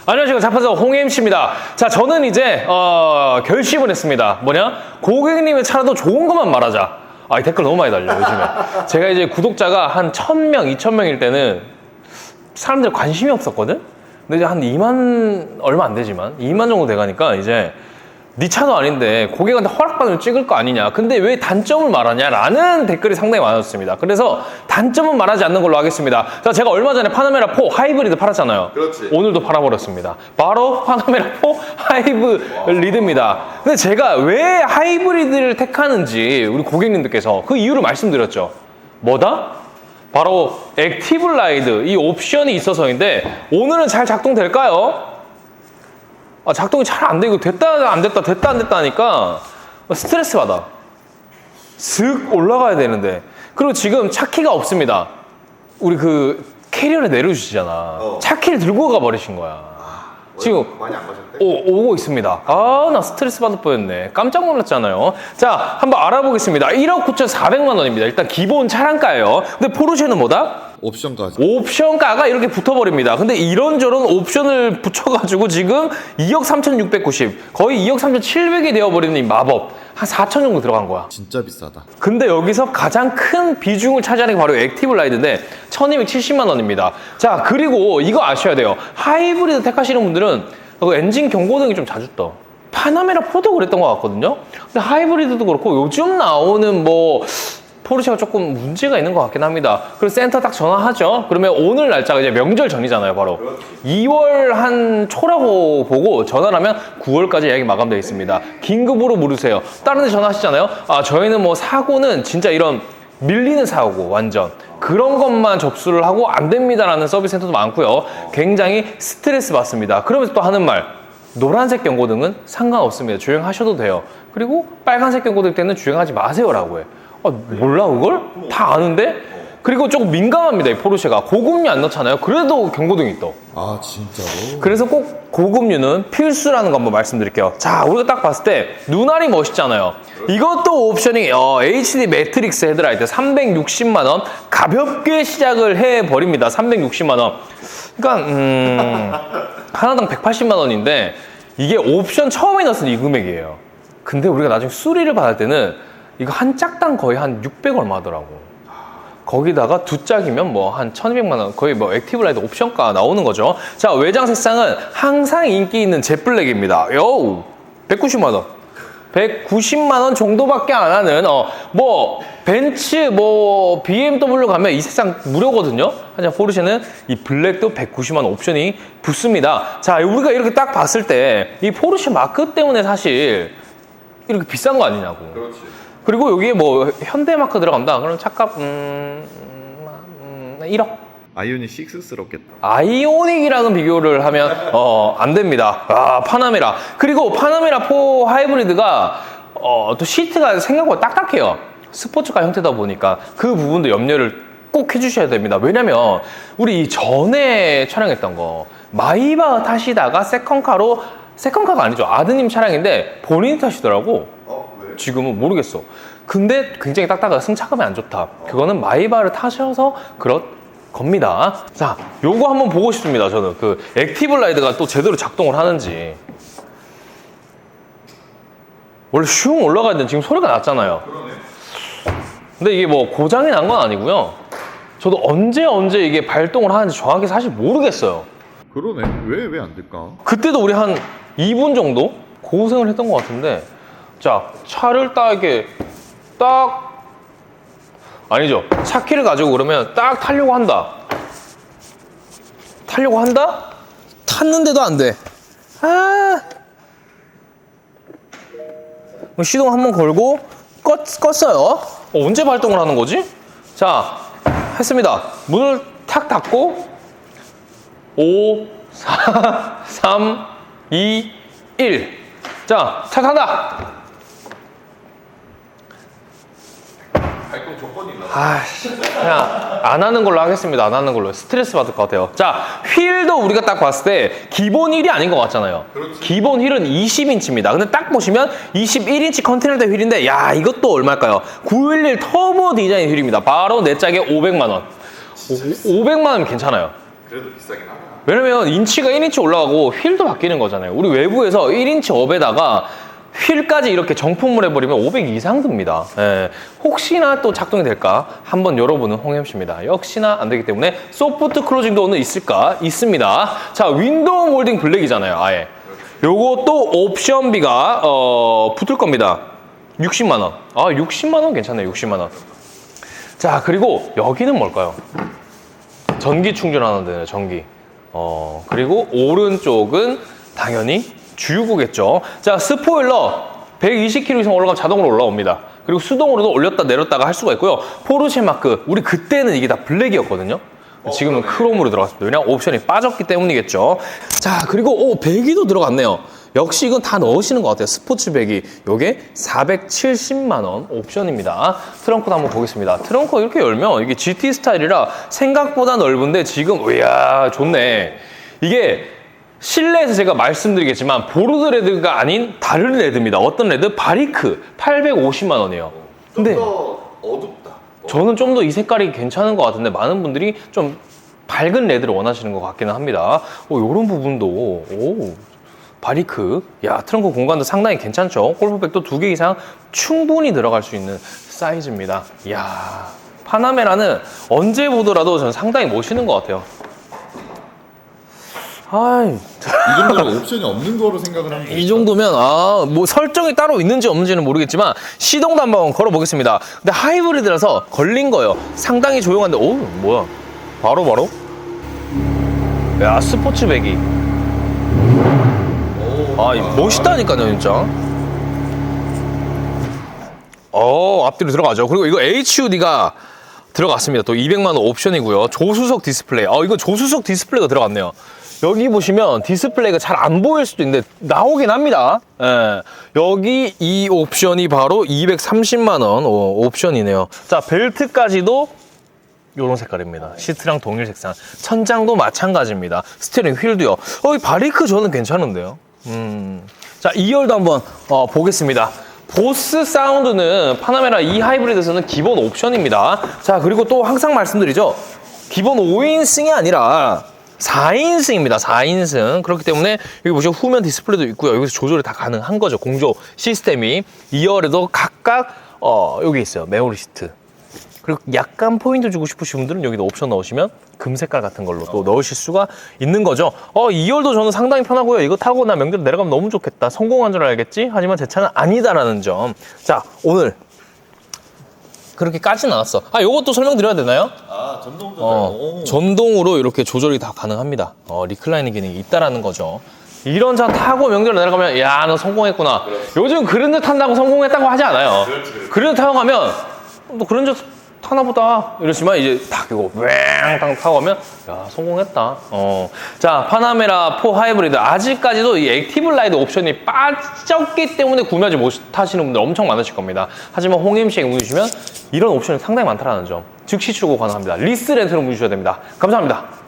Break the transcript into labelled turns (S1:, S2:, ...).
S1: 안녕하세요. 자판사 홍MC입니다. 자, 저는 이제 결심을 했습니다. 뭐냐? 고객님의 차라도 좋은 것만 말하자. 아, 이 댓글 너무 많이 달려요, 요즘에. 제가 이제 구독자가 한 1000명, 2000명일 때는 사람들 관심이 없었거든? 근데 이제 한 2만, 얼마 안 되지만 2만 정도 돼가니까 이제 네 차도 아닌데 고객한테 허락받으면 찍을 거 아니냐. 근데 왜 단점을 말하냐? 라는 댓글이 상당히 많았습니다. 그래서 단점은 말하지 않는 걸로 하겠습니다. 자, 제가 얼마 전에 파나메라 4 하이브리드 팔았잖아요.
S2: 그렇지.
S1: 오늘도 팔아버렸습니다. 바로 파나메라 4 하이브리드입니다. 근데 제가 왜 하이브리드를 택하는지 우리 고객님들께서 그 이유를 말씀드렸죠. 뭐다? 바로 액티브 라이드, 이 옵션이 있어서인데 오늘은 잘 작동될까요? 작동이 잘 안 돼. 이거 됐다 안 됐다 됐다 안 됐다 하니까 스트레스 받아. 슥 올라가야 되는데. 그리고 지금 차 키가 없습니다. 우리 그 캐리어를 내려주시잖아. 차 키를 들고 가버리신 거야. 지금
S2: 많이 안 가셨대?
S1: 오고 있습니다. 아, 나 스트레스 받을 뻔했네. 깜짝 놀랐잖아요. 자, 한번 알아보겠습니다. 1억 9,400만 원입니다. 일단 기본 차량가예요. 근데 포르쉐는 뭐다?
S2: 옵션까지.
S1: 옵션가가 이렇게 붙어버립니다. 근데 이런저런 옵션을 붙여가지고 지금 2억 3,690, 거의 2억 3,700이 되어버리는 이 마법. 한 4천 정도 들어간 거야.
S2: 진짜 비싸다.
S1: 근데 여기서 가장 큰 비중을 차지하는 게 바로 액티브 라이드인데 1,270만 원입니다. 자, 그리고 이거 아셔야 돼요. 하이브리드 택하시는 분들은 엔진 경고등이 좀 자주 떠. 파나메라 4도 그랬던 것 같거든요. 근데 하이브리드도 그렇고 요즘 나오는 뭐 포르쉐가 조금 문제가 있는 것 같긴 합니다. 그래서 센터 딱 전화하죠. 그러면 오늘 날짜가 이제 명절 전이잖아요, 바로. 2월 한 초라고 보고 전화를 하면 9월까지 예약이 마감되어 있습니다. 긴급으로 물으세요. 다른 데 전화하시잖아요. 아, 저희는 뭐 사고는 진짜 이런 밀리는 사고 완전 그런 것만 접수를 하고 안 됩니다라는 서비스 센터도 많고요. 굉장히 스트레스 받습니다. 그러면서 또 하는 말. 노란색 경고등은 상관없습니다. 주행하셔도 돼요. 그리고 빨간색 경고등 때는 주행하지 마세요라고 해. 몰라 그걸? 다 아는데? 그리고 조금 민감합니다, 이 포르쉐가. 고급류 안 넣잖아요. 그래도 경고등이 떠.
S2: 아, 진짜로?
S1: 그래서 꼭 고급류는 필수라는 거 한번 말씀드릴게요. 자, 우리가 딱 봤을 때 눈알이 멋있잖아요. 이것도 옵션이 HD 매트릭스 헤드라이트 360만 원 가볍게 시작을 해버립니다. 360만 원. 그러니까 하나당 180만 원인데 이게 옵션 처음에 넣었을 때 이 금액이에요. 근데 우리가 나중에 수리를 받을 때는 이거 한 짝당 거의 한 600 얼마 하더라고. 거기다가 두 짝이면 뭐 한 1200만 원, 거의 뭐 액티브 라이드 옵션가 나오는 거죠. 자, 외장 색상은 항상 인기 있는 젯블랙입니다. 요 190만 원. 190만 원 정도밖에 안 하는 뭐 벤츠 뭐 BMW 가면 이 색상 무료거든요. 하지만 포르쉐는 이 블랙도 190만 원 옵션이 붙습니다. 자, 우리가 이렇게 딱 봤을 때 이 포르쉐 마크 때문에 사실 이렇게 비싼 거 아니냐고.
S2: 그렇지.
S1: 그리고 여기에 뭐 현대 마크 들어간다. 그럼 차값 1억.
S2: 아이오닉 6스럽겠다.
S1: 아이오닉이랑은 비교를 하면 안 됩니다. 아, 파나메라. 그리고 파나메라 4 하이브리드가 또 시트가 생각보다 딱딱해요. 스포츠카 형태다 보니까 그 부분도 염려를 꼭 해주셔야 됩니다. 왜냐면 우리 전에 촬영했던 거 마이바 타시다가 세컨카가 아니죠. 아드님 차량인데 본인이 타시더라고.
S2: 왜?
S1: 지금은 모르겠어. 근데 굉장히 딱딱하고 승차감이 안 좋다. 그거는 마이바를 타셔서 그렇 겁니다. 자, 요거 한번 보고 싶습니다. 저는 그 액티브 라이드가 또 제대로 작동을 하는지. 원래 슝 올라가야 되는데 지금 소리가 났잖아요.
S2: 그러네.
S1: 근데 이게 뭐 고장이 난 건 아니고요. 저도 언제 이게 발동을 하는지 정확히 사실 모르겠어요.
S2: 그러네. 왜 안 될까?
S1: 그때도 우리 한 2분 정도 고생을 했던 것 같은데, 자, 차를 딱 이렇게 아니죠. 차 키를 가지고 그러면 딱 타려고 한다. 탔는데도 안 돼. 시동 한번 걸고 껐어요. 언제 발동을 하는 거지? 자, 했습니다. 문을 탁 닫고 5, 4, 3, 2, 1. 자, 차 탄다.
S2: 발동 조건이 있나?
S1: 그냥 안 하는 걸로 하겠습니다. 안 하는 걸로. 스트레스 받을 것 같아요. 자, 휠도 우리가 딱 봤을 때 기본 휠이 아닌 것 같잖아요.
S2: 그렇지.
S1: 기본 휠은 20인치입니다. 근데 딱 보시면 21인치 컨티넨탈 휠인데, 야, 이것도 얼마일까요? 911 터보 디자인 휠입니다. 바로 내 짝에 500만 원. 500만 원이면 괜찮아요.
S2: 그래도 비싸긴 하다.
S1: 왜냐면 인치가 1인치 올라가고 휠도 바뀌는 거잖아요. 우리 외부에서 1인치 업에다가 휠까지 이렇게 정품을 해버리면 500 이상 듭니다. 예. 혹시나 또 작동이 될까? 한번 열어보는 홍엠씨입니다. 역시나 안 되기 때문에 소프트 클로징도 오늘 있을까? 있습니다. 자, 윈도우 몰딩 블랙이잖아요. 아예. 요것도 옵션비가 붙을 겁니다. 60만 원. 아, 60만 원 괜찮네요. 60만 원. 자, 그리고 여기는 뭘까요? 전기 충전하는 데는 전기. 그리고 오른쪽은 당연히 주유구겠죠. 자, 스포일러 120km 이상 올라가면 자동으로 올라옵니다. 그리고 수동으로도 올렸다 내렸다가 할 수가 있고요. 포르쉐 마크, 우리 그때는 이게 다 블랙이었거든요. 지금은 크롬으로 들어갔습니다. 왜냐면 옵션이 빠졌기 때문이겠죠. 자, 그리고 배기도 들어갔네요. 역시 이건 다 넣으시는 것 같아요. 스포츠 배기. 요게 470만 원 옵션입니다. 트렁크도 한번 보겠습니다. 트렁크 이렇게 열면 이게 GT 스타일이라 생각보다 넓은데 지금 이야 좋네. 이게 실내에서 제가 말씀드리겠지만 보르드 레드가 아닌 다른 레드입니다. 어떤 레드? 바리크 850만 원이에요. 근데
S2: 좀 더 어둡다.
S1: 저는 좀 더 이 색깔이 괜찮은 것 같은데 많은 분들이 좀 밝은 레드를 원하시는 것 같기는 합니다. 이런 부분도 바리크. 야, 트렁크 공간도 상당히 괜찮죠. 골프백도 2개 이상 충분히 들어갈 수 있는 사이즈입니다. 이야, 파나메라는 언제 보더라도 저는 상당히 멋있는 것 같아요. 아이,
S2: 이 정도면 옵션이 없는 거로 생각을 하면
S1: 이 정도면 뭐 설정이 따로 있는지 없는지는 모르겠지만 시동도 한번 걸어보겠습니다. 근데 하이브리드라서 걸린 거예요. 상당히 조용한데 뭐야, 바로 야, 스포츠 배기. 멋있다니까요, 진짜. 앞뒤로 들어가죠. 그리고 이거 HUD가 들어갔습니다. 또 200만 원 옵션이고요. 조수석 디스플레이. 이거 조수석 디스플레이가 들어갔네요. 여기 보시면 디스플레이가 잘 안 보일 수도 있는데 나오긴 합니다. 예. 여기 이 옵션이 바로 230만 원 옵션이네요. 자, 벨트까지도 요런 색깔입니다. 시트랑 동일 색상. 천장도 마찬가지입니다. 스티어링 휠도요. 이 바리크 저는 괜찮은데요. 자, 2열도 한번 보겠습니다. 보스 사운드는 파나메라 E 하이브리드에서는 기본 옵션입니다. 자, 그리고 또 항상 말씀드리죠. 기본 5인승이 아니라 4인승입니다. 4인승. 그렇기 때문에 여기 보시면 후면 디스플레이도 있고요. 여기서 조절이 다 가능한 거죠. 공조 시스템이. 2열에도 각각 여기 있어요. 메모리 시트. 그리고 약간 포인트 주고 싶으신 분들은 여기도 옵션 넣으시면 금 색깔 같은 걸로 또 넣으실 수가 있는 거죠. 2열도 저는 상당히 편하고요. 이거 타고 나 명절 내려가면 너무 좋겠다. 성공한 줄 알겠지? 하지만 제 차는 아니다라는 점. 자, 오늘 그렇게까지는 않았어. 요것도 설명드려야 되나요?
S2: 전동 조절.
S1: 전동으로 이렇게 조절이 다 가능합니다. 리클라이닝 기능이 있다라는 거죠. 이런 차 타고 명절 내려가면 야, 너 성공했구나.
S2: 그렇지.
S1: 요즘 그랜저 탄다고 성공했다고 하지 않아요.
S2: 그렇지.
S1: 그랜저 타고 가면 너 그랜저 타나보다 이러지만 이제 딱 이거 왱 타고 가면 야, 성공했다. 자, 파나메라 4 하이브리드 아직까지도 이 액티브 라이드 옵션이 빠졌기 때문에 구매하지 못하시는 분들 엄청 많으실 겁니다. 하지만 홍임씨에 문의 주시면 이런 옵션이 상당히 많다는 점 즉시 출고 가능합니다. 리스 렌트로 문의 주셔야 됩니다. 감사합니다.